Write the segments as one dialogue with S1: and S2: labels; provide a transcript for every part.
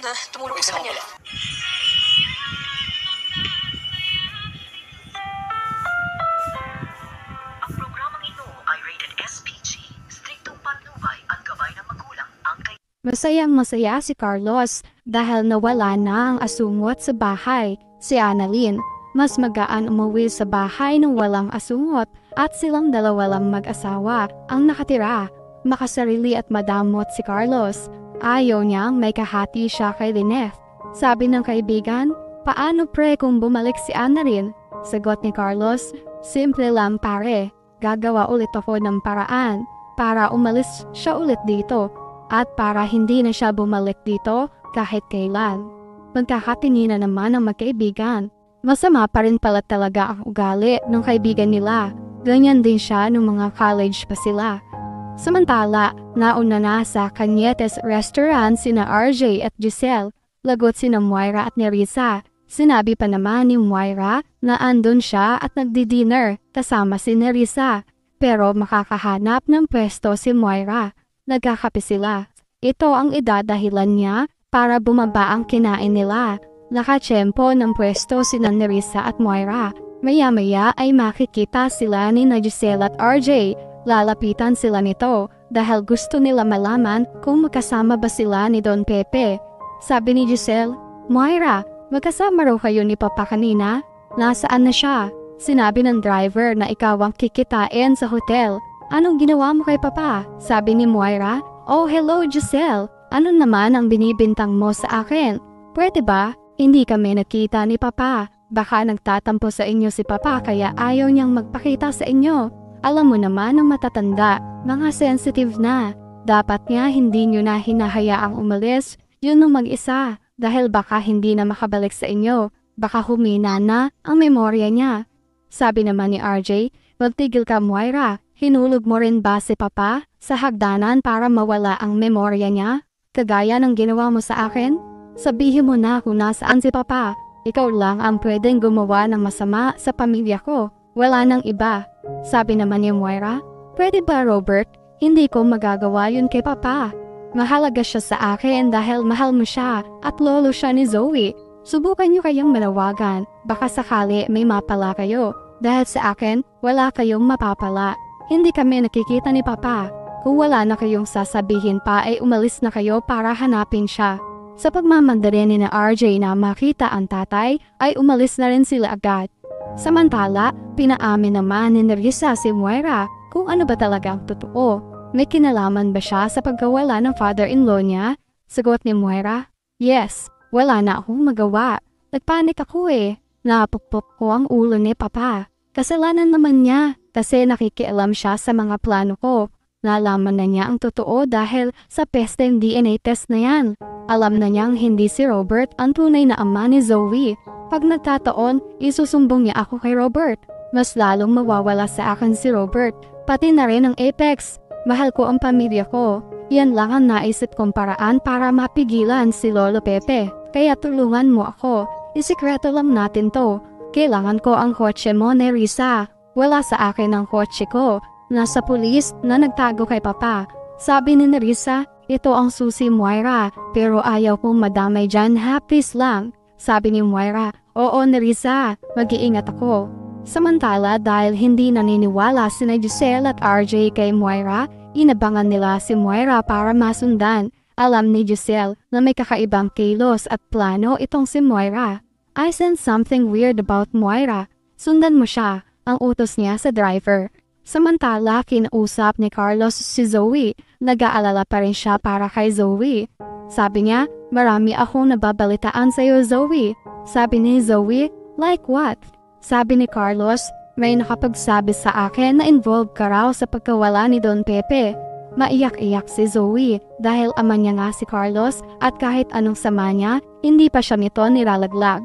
S1: na tumulong
S2: Isa
S1: sa
S2: mo
S1: kanya.
S2: pala.
S3: Ang programang ito ay rated SPG. Striktong patnubay at gabay ng magulang ang
S4: Masayang-masaya si Carlos dahil nawala na ang asungot sa bahay. Si Annalyn, mas magaan umuwi sa bahay ng walang asungot at silang dalawa lang mag-asawa ang nakatira. Makasarili at madamot si Carlos. Ayaw niyang may kahati siya kay Lynette. Sabi ng kaibigan, paano pre kung bumalik si Annalyn? Sagot ni Carlos, simple lang pare. Gagawa ulit ako ng paraan para umalis siya ulit dito. At para hindi na siya bumalik dito kahit kailan. Magkakatingin naman ang magkaibigan. Masama pa rin pala talaga ang ugali ng kaibigan nila. Ganyan din siya nung mga college pa sila. Samantala, nauna na sa Cañetes restaurant sina RJ at Giselle. Lagot sina Moira at Nerissa. Sinabi pa naman ni Moira na andun siya at nagdi-dinner kasama si Nerissa. Pero makakahanap ng pwesto si Moira. Nagkakape sila. Ito ang idadahilan niya para bumaba ang kinain nila. Nakatsyempo ng pwesto sina Nerissa at Moira. Maya-maya ay makikita sila ni Giselle at RJ. Lalapitan sila nito dahil gusto nila malaman kung magkasama ba sila ni Don Pepe. Sabi ni Giselle, Moira, magkasama raw kayo ni Papa kanina? Nasaan na siya? Sinabi ng driver na ikaw ang kikitain sa hotel. Anong ginawa mo kay Papa? Sabi ni Moira. Oh, hello Giselle. Ano naman ang binibintang mo sa akin? Pwede ba? Hindi kami nakita ni Papa. Baka nagtatampo sa inyo si Papa kaya ayaw niyang magpakita sa inyo. Alam mo naman ang matatanda, mga sensitive na. Dapat nga hindi nyo na hinahayaang umalis, yun ang mag-isa. Dahil baka hindi na makabalik sa inyo. Baka humina na ang memorya niya. Sabi naman ni RJ, magtigil ka Moira. Hinulog mo rin ba si Papa sa hagdanan para mawala ang memorya niya? Kagaya ng ginawa mo sa akin? Sabihin mo na kung nasaan si Papa. Ikaw lang ang pwedeng gumawa ng masama sa pamilya ko. Wala nang iba. Sabi naman ni Moira, pwede ba Robert? Hindi ko magagawa yun kay Papa. Mahalaga siya sa akin dahil mahal mo siya at lolo siya ni Zoe. Subukan niyo kayong manawagan. Baka sakali may mapala kayo. Dahil sa akin, wala kayong mapapala. Hindi kami nakikita ni Papa. Kung wala na kayong sasabihin pa ay umalis na kayo para hanapin siya. Sa pagmamandarin ni na RJ na makita ang tatay ay umalis na rin sila agad. Samantala, pinaamin naman ni Nerissa si Moira kung ano ba talaga ang totoo. May kinalaman ba siya sa pagkawala ng father-in-law niya? Sagot ni Moira, yes, wala na akong magawa. Nagpanik ako eh. Napukpok ko ang ulo ni Papa. Kasalanan naman niya kasi nakikialam siya sa mga plano ko. Nalaman na niya ang totoo dahil sa pesteng DNA test na yan. Alam na niyang hindi si Robert ang tunay na ama ni Zoe. Pag nagkataon, isusumbong niya ako kay Robert. Mas lalong mawawala sa akin si Robert, pati na rin ang Apex. Mahal ko ang pamilya ko. Yan lang ang naisip kong paraan para mapigilan si Lolo Pepe. Kaya tulungan mo ako. Isikreto lang natin to. Kailangan ko ang kotse mo, Nerissa. Wala sa akin ang kotse ko. Nasa pulis na nagtago kay Papa. Sabi ni Nerissa, ito ang susi Moira. Pero ayaw kong madamay dyan, please lang. Sabi ni Moira, oo Nerissa, mag-iingat ako. Samantala dahil hindi naniniwala sina Giselle at RJ kay Moira, inabangan nila si Moira para masundan. Alam ni Giselle na may kakaibang kilos at plano itong si Moira. I sense something weird about Moira. Sundan mo siya, ang utos niya sa driver. Samantala kinausap ni Carlos si Zoe, nag-aalala pa rin siya para kay Zoe. Sabi niya, marami akong nababalitaan sa'yo Zoe. Sabi ni Zoe, like what? Sabi ni Carlos, may nakapagsabi sa akin na involved ka raw sa pagkawala ni Don Pepe. Maiyak-iyak si Zoe dahil ama niya nga si Carlos at kahit anong sama niya, hindi pa siya nito nilalaglag.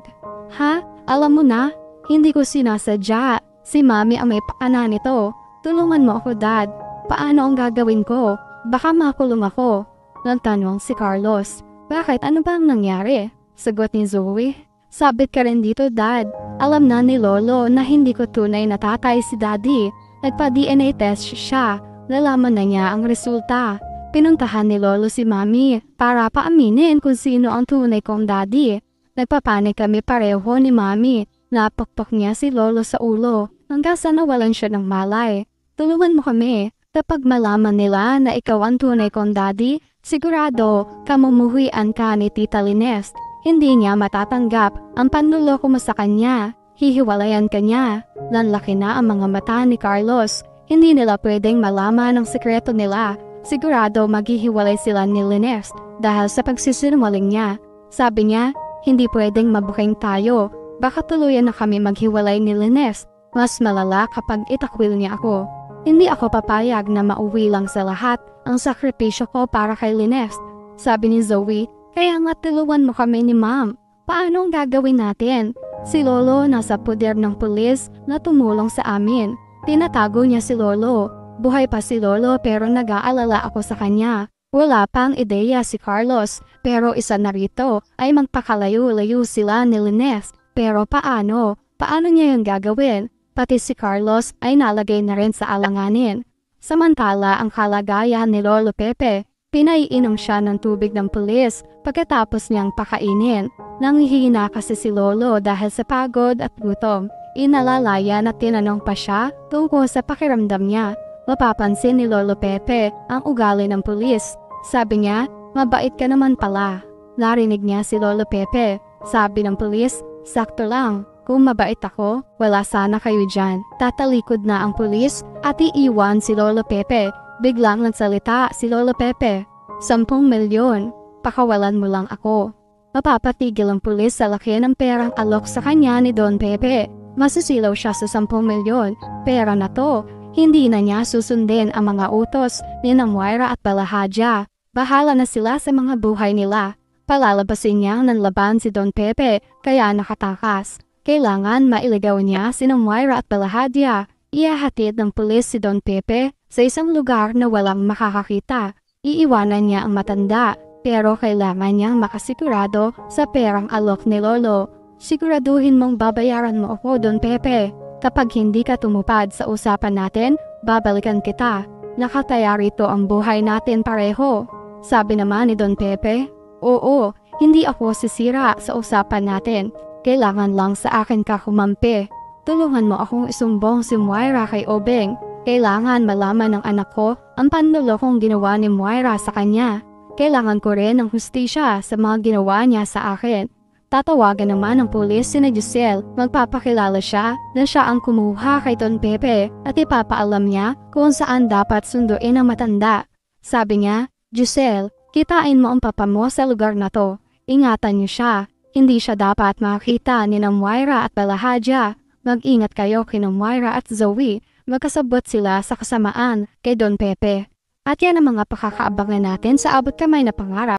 S4: Ha? Alam mo na, hindi ko sinasadya. Si Mami ang may pakana nito. Tulungan mo ako Dad. Paano ang gagawin ko? Baka makulong ako. Nagtanong si Carlos. Bakit? Ano ba ang nangyari? Sagot ni Zoe. Sabit ka rin dito Dad. Alam na ni Lolo na hindi ko tunay na tatay si Daddy. Nagpa-DNA test siya. Nalaman na niya ang resulta. Pinuntahan ni Lolo si Mami para paaminin kung sino ang tunay kong daddy. Nagpapanik kami pareho ni Mami. Napakpak niya si Lolo sa ulo hanggang sa nawalan siya ng malay. Tulungan mo kami. Kapag malaman nila na ikaw ang tunay kong daddy, sigurado kamumuhian ka ni Tita Lines. Hindi niya matatanggap ang panluloko mo sa kanya. Hihiwalayan ka niya. Lanlaki na ang mga mata ni Carlos. Hindi nila pwedeng malaman ang sekreto nila. Sigurado maghihiwalay sila ni Lines dahil sa pagsisinungaling niya. Sabi niya, hindi pwedeng mabuking tayo. Baka tuluyan na kami maghiwalay ni Lines. Mas malala kapag itakwil niya ako. Hindi ako papayag na mauwi lang sa lahat ang sakripisyo ko para kay Lines. Sabi ni Zoe, kaya nga tulungan mo kami ni Ma'am. Paano ang gagawin natin? Si Lolo nasa puder ng pulis na tumulong sa amin. Tinatago niya si Lolo. Buhay pa si Lolo pero nag-aalala ako sa kanya. Wala pang ideya si Carlos pero isa na rito ay magpakalayo-layo sila ni Lines. Pero paano? Paano niya yung gagawin? Pati si Carlos ay nalagay na rin sa alanganin. Samantala ang kalagayan ni Lolo Pepe, pinaiinom siya ng tubig ng pulis pagkatapos niyang pakainin. Nanghihina kasi si Lolo dahil sa pagod at gutom. Inalalayan at tinanong pa siya tungkol sa pakiramdam niya. Mapapansin ni Lolo Pepe ang ugali ng pulis. Sabi niya, mabait ka naman pala. Narinig niya si Lolo Pepe. Sabi ng pulis, sakto lang. Kung mabait ako, wala sana kayo dyan. Tatalikod na ang pulis at iiwan si Lolo Pepe. Biglang nagsalita si Lolo Pepe. 10 milyon. Pakawalan mo lang ako. Mapapatigil ang pulis sa laki ng perang alok sa kanya ni Don Pepe. Masusilaw siya sa 10 milyon. Pera na to. Hindi na niya susundin ang mga utos ni Moira at Balahadja. Bahala na sila sa mga buhay nila. Palalabasin niya ng laban si Don Pepe kaya nakatakas. Kailangan mailigaw niya si Moira at Balahadja. Ihahatid ng pulis si Don Pepe sa isang lugar na walang makakakita. Iiwanan niya ang matanda pero kailangan niyang makasigurado sa perang alok ni Lolo. Siguraduhin mong babayaran mo ako, Don Pepe. Kapag hindi ka tumupad sa usapan natin, babalikan kita. Nakataya rito ang buhay natin pareho. Sabi naman ni Don Pepe, oo, hindi ako sisira sa usapan natin. Kailangan lang sa akin ka humampi. Tulungan mo akong isumbong si Moira kay Obeng. Kailangan malaman ng anak ko ang panlolokong ginawa ni Moira sa kanya. Kailangan ko rin ng hustisya sa mga ginawa niya sa akin. Tatawagan naman ng pulis si Giselle. Magpapakilala siya na siya ang kumuha kay Don Pepe at ipapaalam niya kung saan dapat sunduin ang matanda. Sabi niya, Giselle, kitain mo ang papa mo sa lugar na to. Ingatan niyo siya. Hindi siya dapat makita ni Moira at Balahadja. Mag-ingat kayo kina Moira at Zoe. Magkasabot sila sa kasamaan kay Don Pepe. At yan ang mga pakakaabangan natin sa abot kamay na pangarap.